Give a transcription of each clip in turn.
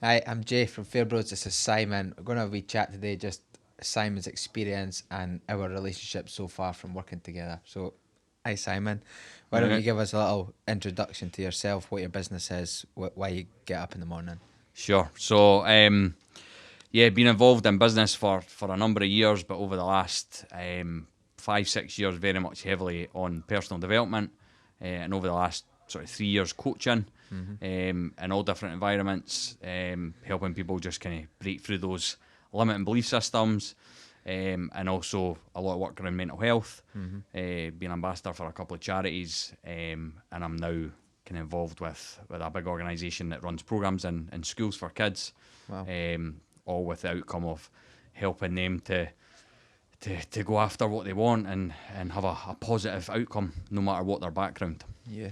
Hi, I'm Jay from Fairbros. This is Simon. We're going to have a wee chat today, just Simon's experience and our relationship so far from working together. So, hi Simon. Why don't you Alright. give us a little introduction to yourself, what your business is, why you get up in the morning? Sure. So, yeah, been involved in business for a number of years, but over the last 5, 6 years, very much heavily on personal development, and over the last sort of 3 years, coaching Mm-hmm. in all different environments, helping people just kind of break through those limiting belief systems, and also a lot of work around mental health. Mm-hmm. Being ambassador for a couple of charities, and I'm now kind of involved with a big organisation that runs programs in schools for kids, Wow. all with the outcome of helping them to go after what they want and have a positive outcome no matter what their background. Yeah.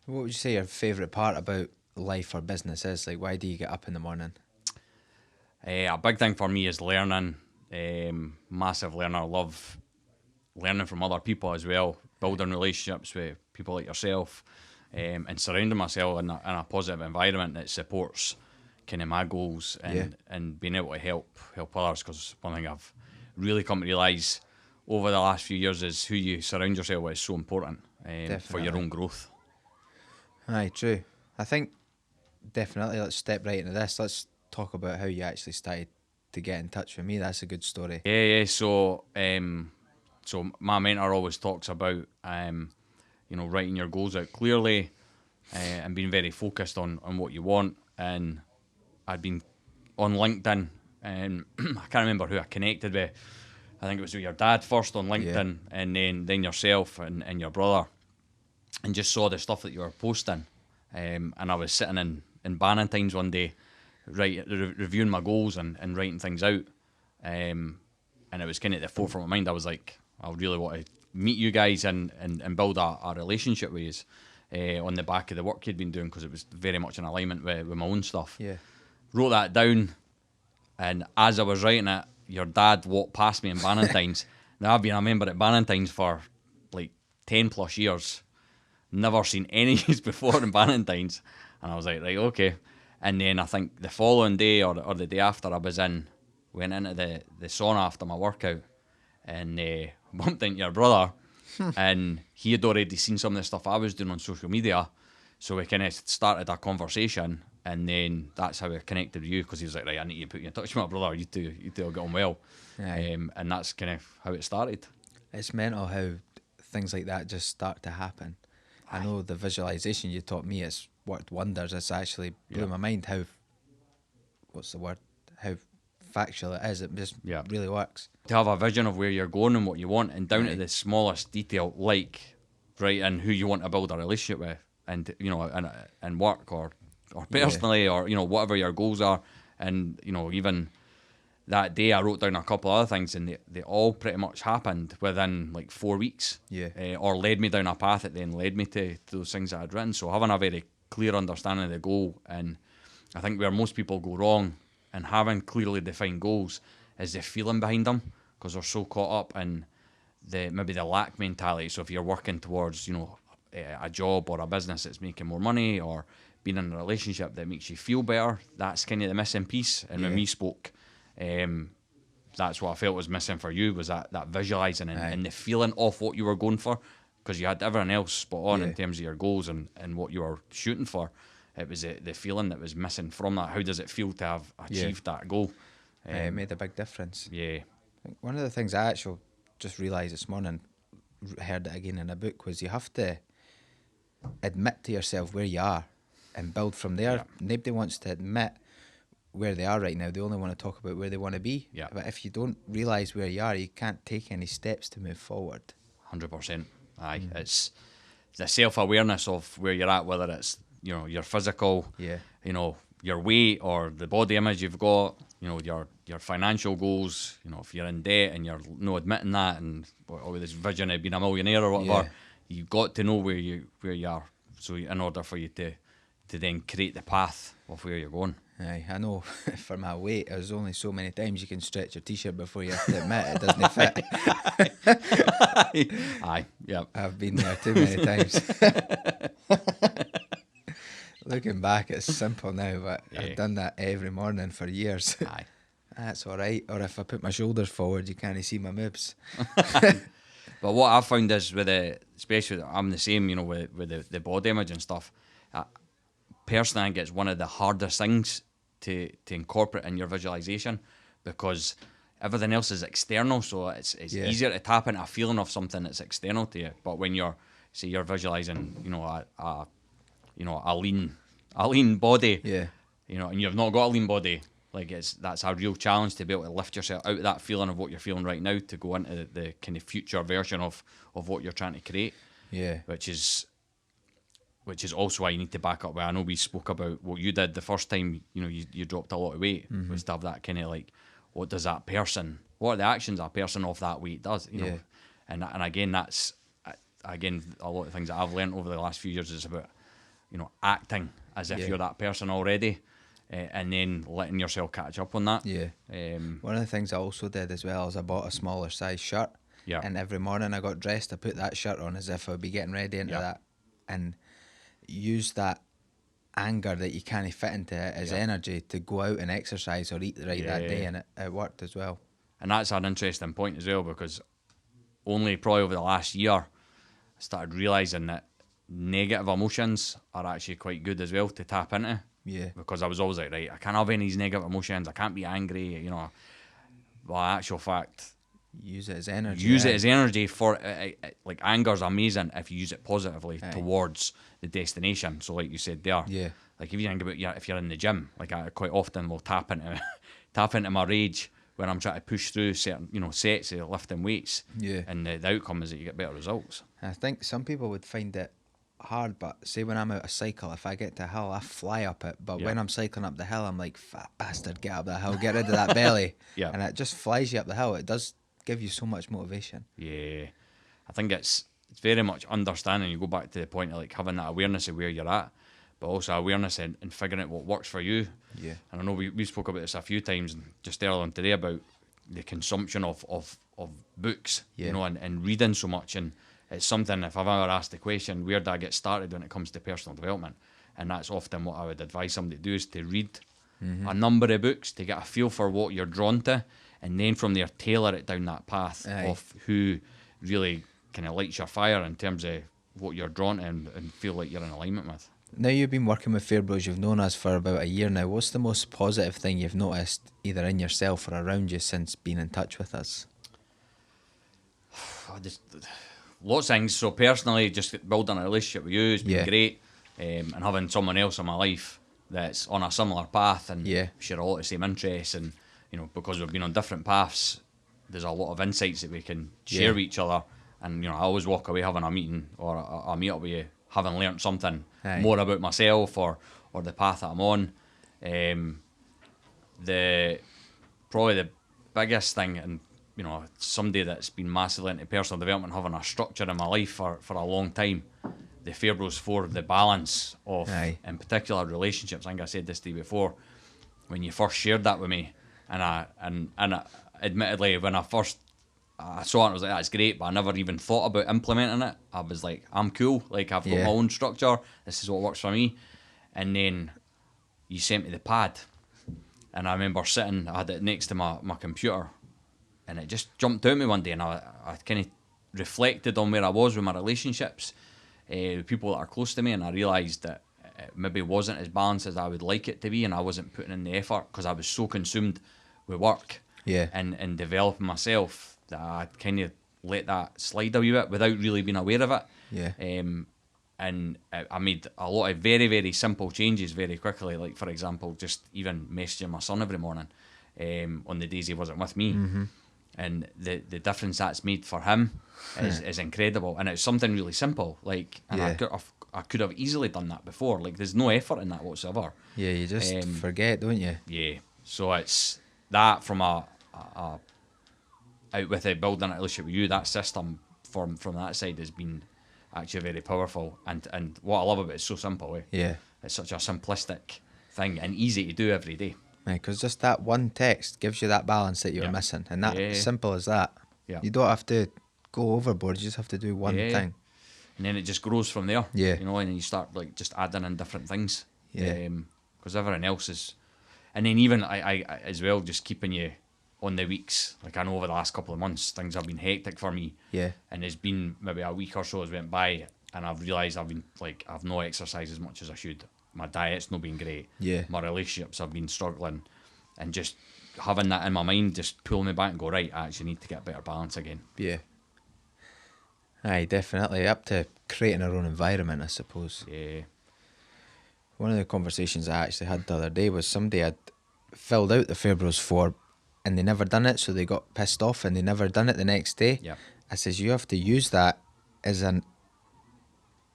What would you say your favourite part about life or business is? Like, why do you get up in the morning? A big thing for me is learning. Massive learner. Love learning from other people as well, Aye. building relationships with people like yourself, and surrounding myself in a positive environment that supports kind of my goals Yeah, and being able to help others. Because one thing I've really come to realise over the last few years is who you surround yourself with is so important, for your definitely. own growth. Aye, true. I think definitely let's step right into this. Let's talk about how you actually started to get in touch with me. That's a good story. Yeah. So my mentor always talks about writing your goals out clearly, and being very focused on what you want. And I'd been on LinkedIn, and I can't remember who I connected with. I think it was with your dad first on Yeah. LinkedIn, and then yourself and your brother, and just saw the stuff that you were posting. And I was sitting in Bannintines one day, reviewing my goals and writing things out. And it was kind of at the forefront of my mind. I was like, I really want to meet you guys and build a relationship with you, on the back of the work you'd been doing, because it was very much in alignment with my own stuff. Yeah. Wrote that down, and as I was writing it, your dad walked past me in Bannintines. Now, I've been a member at Bannintines for like 10 plus years, never seen any of these before in Bannintines. And I was like, right, okay. And then I think the following day or the day after, went into the sauna after my workout, and bumped into your brother, and he had already seen some of the stuff I was doing on social media. So we kind of started a conversation, and then that's how I connected with you, because he was like, right, I need to put you in touch with my brother. You two will get on well. Aye. And that's kind of how it started. It's mental how things like that just start to happen. I Aye. know the visualization you taught me has worked wonders. It's actually blew Yeah. my mind how, what's the word, how factual it is. It just Yeah. really works. To have a vision of where you're going and what you want, and down to Aye. the smallest detail, like right, and who you want to build a relationship with, and and work or Yeah. personally, or whatever your goals are. And even that day I wrote down a couple of other things, and they all pretty much happened within like 4 weeks, Yeah. or led me down a path that then led me to those things that I'd written. So having a very clear understanding of the goal, and I think where most people go wrong in having clearly defined goals is the feeling behind them, because they're so caught up in maybe the lack mentality. So if you're working towards a job or a business that's making more money, or being in a relationship that makes you feel better, that's kind of the missing piece. And when Yeah. we spoke, um, that's what I felt was missing for you, was that visualizing Aye. and the feeling of what you were going for, because you had everything else spot on in Yeah. terms of your goals and what you were shooting for. It was the feeling that was missing from that. How does it feel to have Yeah. achieved that goal? Aye, it Um, made a big difference. yeah, One of the things I actually just realised this morning, heard it again in a book, was you have to admit to yourself where you are and build from there. yeah, Nobody wants to admit where they are right now. They only want to talk about where they want to be. yeah. But if you don't realise where you are, you can't take any steps to move forward. 100%. Aye, Mm. it's the self awareness of where you're at, whether it's your physical, Yeah. your weight or the body image you've got, your financial goals. If you're in debt and you're no admitting that, and or this vision of being a millionaire or whatever, Yeah. you've got to know where you are. So in order for you to then create the path of where you're going. Aye, I know for my weight, there's only so many times you can stretch your t-shirt before you have to admit it doesn't fit. Aye, yeah, I've been there too many times. Looking back, it's simple now, but Yeah. I've done that every morning for years. Aye. That's all right. Or if I put my shoulders forward, you can't see my moves. But what I've found is especially I'm the same, with the body image and stuff. Personally, I think it's one of the hardest things to incorporate in your visualization, because everything else is external, so it's Yeah. easier to tap into a feeling of something that's external to you. But when you're visualizing, a lean body, Yeah. and you've not got a lean body, like that's a real challenge to be able to lift yourself out of that feeling of what you're feeling right now to go into the kind of future version of what you're trying to create. Yeah. Which is also why you need to back up. Where I know we spoke about what you did the first time, you dropped a lot of weight, was to have that kind of like, what are the actions a person off that weight does, Yeah. and again, that's a lot of things that I've learned over the last few years is about, acting as if Yeah. you're that person already, and then letting yourself catch up on that. Yeah. One of the things I also did as well is I bought a smaller size shirt. Yeah. And every morning I got dressed, I put that shirt on as if I would be getting ready into Yeah. that. And use that anger that you can't fit into it as Yeah. energy to go out and exercise or eat right that day. Yeah. And it worked as well. And that's an interesting point as well, because only probably over the last year I started realising that negative emotions are actually quite good as well to tap into. Yeah. Because I was always like, right, I can't have any of these negative emotions, I can't be angry, Well, in actual fact, Use it as energy. use it aye. as energy for, like, anger's amazing if you use it positively Aye. towards the destination. So like you said there, Yeah. like if you think about if you're in the gym, like I quite often will tap into tap into my rage when I'm trying to push through certain sets of lifting weights. Yeah. And the outcome is that you get better results. I think some people would find it hard, but say when I'm out a cycle, if I get to a hill, I fly up it. But Yeah. when I'm cycling up the hill, I'm like, fat bastard, get up that hill, get rid of that belly. Yeah. And it just flies you up the hill. It does give you so much motivation. Yeah, I think it's very much understanding. You go back to the point of like having that awareness of where you're at, but also awareness in figuring out what works for you. Yeah. And I know we spoke about this a few times just earlier on today about the consumption of books, Yeah. and reading so much. And it's something, if I've ever asked the question, where do I get started when it comes to personal development? And that's often what I would advise somebody to do, is to read a number of books to get a feel for what you're drawn to, and then from there tailor it down that path Aye. of who really kind of lights your fire in terms of what you're drawn to and feel like you're in alignment with. Now you've been working with Fairbros, you've known us for about a year now. What's the most positive thing you've noticed either in yourself or around you since being in touch with us? Lots of things. So personally, just building a relationship with you has been Yeah. great, and having someone else in my life that's on a similar path and Yeah. share a lot of the same interests, and because we've been on different paths, there's a lot of insights that we can share Yeah. with each other. And I always walk away having a meeting or a meet up with you, having learnt something Aye. more about myself or the path that I'm on. Probably the biggest thing, and somebody that's been massively into personal development, having a structure in my life for a long time, the Fairbros 4, the balance of, Aye. in particular, relationships. I think I said this to you before, when you first shared that with me, and I admittedly, when I first I saw it, I was like, that's great, but I never even thought about implementing it. I was like, I'm cool, like I've got Yeah. my own structure, this is what works for me. And then you sent me the pad, and I remember sitting, I had it next to my computer, and it just jumped out at me one day, and I kind of reflected on where I was with my relationships, with people that are close to me, and I realised that it maybe wasn't as balanced as I would like it to be, and I wasn't putting in the effort because I was so consumed with work. Yeah. And developing myself that I kind of let that slide a wee bit without really being aware of it. Yeah. And I made a lot of very, very simple changes very quickly. Like, for example, just even messaging my son every morning on the days he wasn't with me. Mm-hmm. And the difference that's made for him is incredible. And it's something really simple. Like, and Yeah. I could have easily done that before. Like, there's no effort in that whatsoever. Yeah, you just forget, don't you? Yeah. So it's that from a out with it, building a relationship with you, that system from that side has been actually very powerful. And what I love about it is so simple. Yeah. It's such a simplistic thing and easy to do every day. Because just that one text gives you that balance that you're Yeah. missing. And that Yeah. simple as that. Yeah. You don't have to go overboard, you just have to do one Yeah. thing. And then it just grows from there. Yeah. And then you start like just adding in different things. Yeah. Because everything else is, and then even I as well, just keeping you on the weeks. Like I know over the last couple of months things have been hectic for me. Yeah. And there's been maybe a week or so has went by, and I've realised I've no exercised as much as I should. My diet's not been great. Yeah. My relationships have been struggling, and just having that in my mind just pull me back and go, right, I actually need to get a better balance again. Yeah. Aye, definitely. Up to creating our own environment, I suppose. Yeah. One of the conversations I actually had the other day was somebody had filled out the Fairbros form and they never done it, so they got pissed off and they never done it the next day. Yeah. I says, you have to use that as an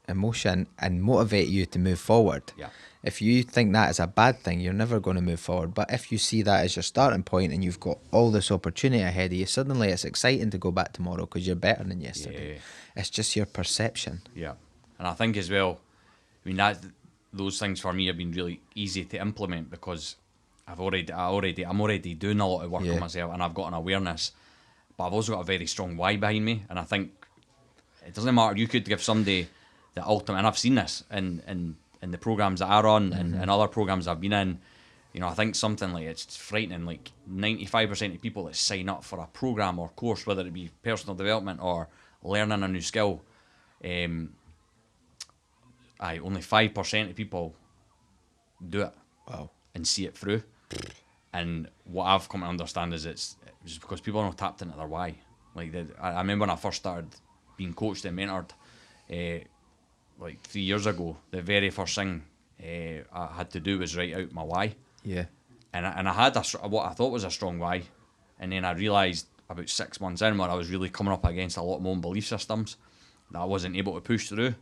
emotion and motivate you to move forward. Yeah. If you think that is a bad thing, you're never going to move forward. But if you see that as your starting point and you've got all this opportunity ahead of you, suddenly it's exciting to go back tomorrow because you're better than yesterday. Yeah. It's just your perception. Yeah. And I think as well, I mean those things for me have been really easy to implement because I'm already doing a lot of work Yeah. on myself, and I've got an awareness, but I've also got a very strong why behind me. And I think it doesn't matter. You could give somebody the ultimate, and I've seen this in the programs that I run and other programs I've been in. You know, I think something like it's frightening. Like 95% of people that sign up for a program or course, whether it be personal development or learning a new skill, only 5% of people do it. Wow. And see it through. And what I've come to understand is it's just because people are not tapped into their why. Like I remember when I first started being coached and mentored, like 3 years ago, the very first thing I had to do was write out my why. Yeah. And I had what I thought was a strong why, and then I realised about 6 months in where I was really coming up against a lot of my own belief systems that I wasn't able to push through.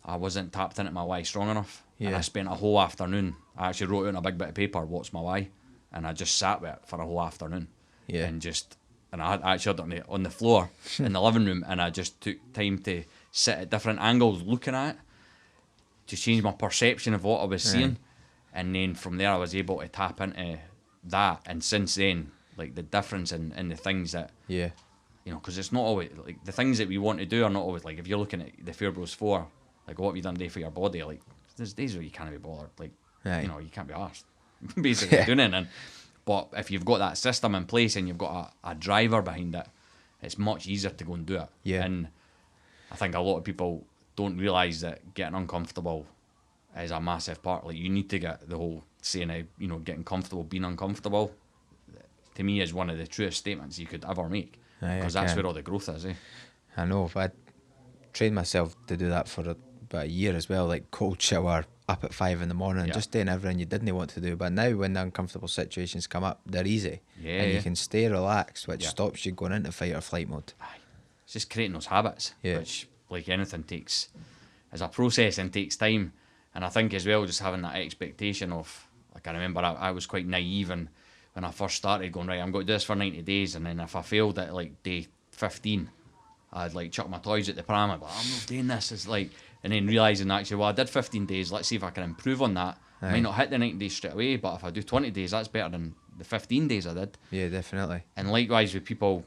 I wasn't tapped into my why strong enough. And Yeah. I spent a whole afternoon. I actually wrote out on a big bit of paper, what's my why? And I just sat with it for a whole afternoon. Yeah. And I actually had it on the floor in the living room, and I just took time to sit at different angles looking at it to change my perception of what I was seeing. And then from there I was able to tap into that. And since then, like the difference in the things that, Yeah. you know, because it's not always, like the things that we want to do are not always, like if you're looking at the Fairbros 4, like what have you done today for your body, like there's days where you can't be bothered, like, Right. you know, you can't be arsed basically doing it. But if you've got that system in place and you've got a driver behind it, it's much easier to go and do it. Yeah. And I think a lot of people don't realise that getting uncomfortable is a massive part. Like you need to get the whole saying of, you know, getting comfortable, being uncomfortable, to me is one of the truest statements you could ever make. Aye, Because I that's can. where all the growth is, eh? I know. I trained myself to do that for about a year as well, like cold shower, up at 5 in the morning, Yeah. just doing everything you didn't want to do. But now when the uncomfortable situations come up, they're easy. Yeah, And yeah. you can stay relaxed, which Yeah. stops you going into fight or flight mode. Aye. It's just creating those habits, Yeah. which, like anything, takes as a process and takes time. And I think as well, just having that expectation of, like I remember I was quite naive, and when I first started going, right, I'm going to do this for 90 days, and then if I failed at like day 15, I'd like chuck my toys at the pram. I'd be like, I'm not doing this. It's like, and then realising actually, well, I did 15 days, let's see if I can improve on that. I Aye. might not hit the 90 days straight away, but if I do 20 days, that's better than the 15 days I did. Yeah, definitely. And likewise with people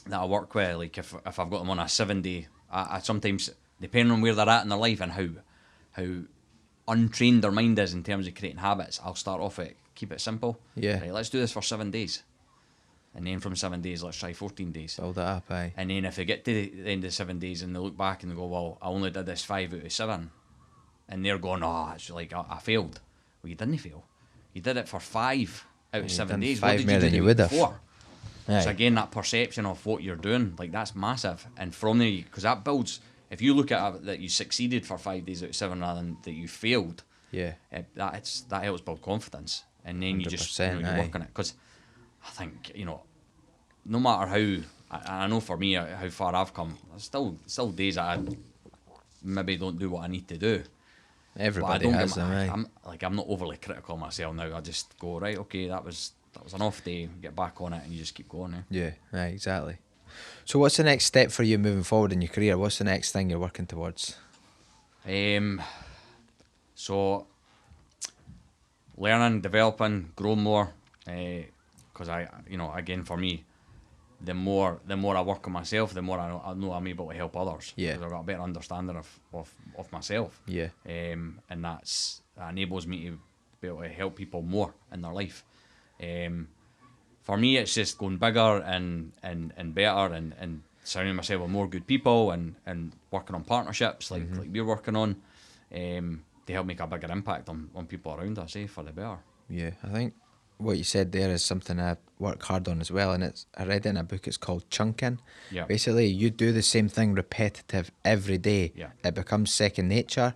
that I work with, like if I've got them on a 7-day, I sometimes, depending on where they're at in their life and how untrained their mind is in terms of creating habits, I'll start off at keep it simple. Yeah. Right, let's do this for 7 days. And then from 7 days, let's try 14 days. Build it up, aye. And then if they get to the end of 7 days and they look back and they go, well, I only did this 5 out of 7. And they're going, oh, it's like, I failed. Well, you didn't fail. You did it for 5 out of You've 7 done days. 5 What did more you do than the you week would have. before? Aye. So again, that perception of what you're doing, like that's massive. And from there, because that builds, if you look at it, that you succeeded for 5 days out of 7 rather than that you failed, Yeah. that helps build confidence. And then you just 100%, you aye. work on it. Because I think, you know, no matter how, I know for me how far I've come, there's still days that I maybe don't do what I need to do. Everybody has them, aye. I'm not overly critical of myself now. I just go, right, okay, that was an off day, get back on it, and you just keep going. Yeah, aye, exactly. So what's the next step for you moving forward in your career? What's the next thing you're working towards? So learning, developing, growing more, because again for me, the more I work on myself, the more I know I'm able to help others. Yeah. 'Cause I've got a better understanding of myself. Yeah. And that's that enables me to be able to help people more in their life. For me, it's just going bigger and better and surrounding myself with more good people and working on partnerships like we're working on to help make a bigger impact on people around us, for the better. Yeah, I think what you said there is something I work hard on as well, and I read it in a book. It's called chunking. Yeah. Basically, you do the same thing repetitive every day. Yeah. It becomes second nature.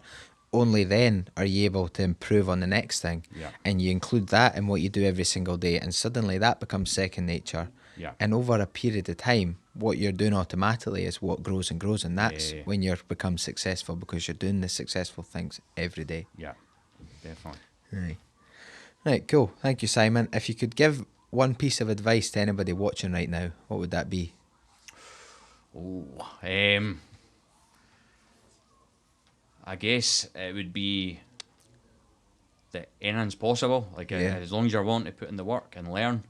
Only then are you able to improve on the next thing. Yeah. And you include that in what you do every single day, and suddenly that becomes second nature. Yeah. And over a period of time, what you're doing automatically is what grows and grows, and that's Yeah. when you become successful, because you're doing the successful things every day. Yeah, definitely. Right. Right, cool. Thank you, Simon. If you could give one piece of advice to anybody watching right now, what would that be? Oh, I guess it would be that anything's possible. Like, Yeah. as long as you're willing to put in the work and learn.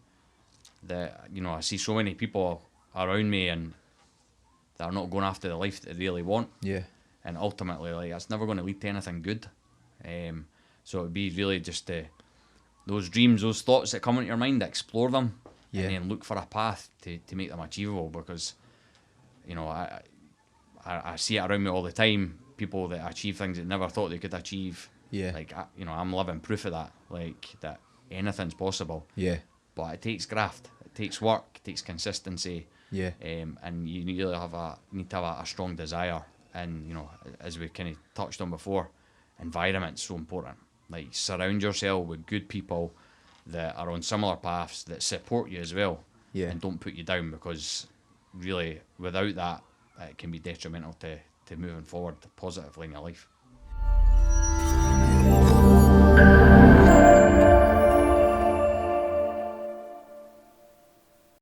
That, I see so many people around me and that are not going after the life that they really want, Yeah. and ultimately, like, that's never going to lead to anything good. So it'd be really just those dreams, those thoughts that come into your mind, explore them, Yeah. and then look for a path to make them achievable. Because, I see it around me all the time. People that achieve things that never thought they could achieve. Yeah. Like, I'm living proof of that. Like, that anything's possible. Yeah. But it takes graft, it takes work, it takes consistency. Yeah. And you need to have a strong desire. And, as we kind of touched on before, environment's so important. Like, surround yourself with good people that are on similar paths, that support you as well. Yeah. And don't put you down, because really, without that, it can be detrimental to moving forward positively in your life.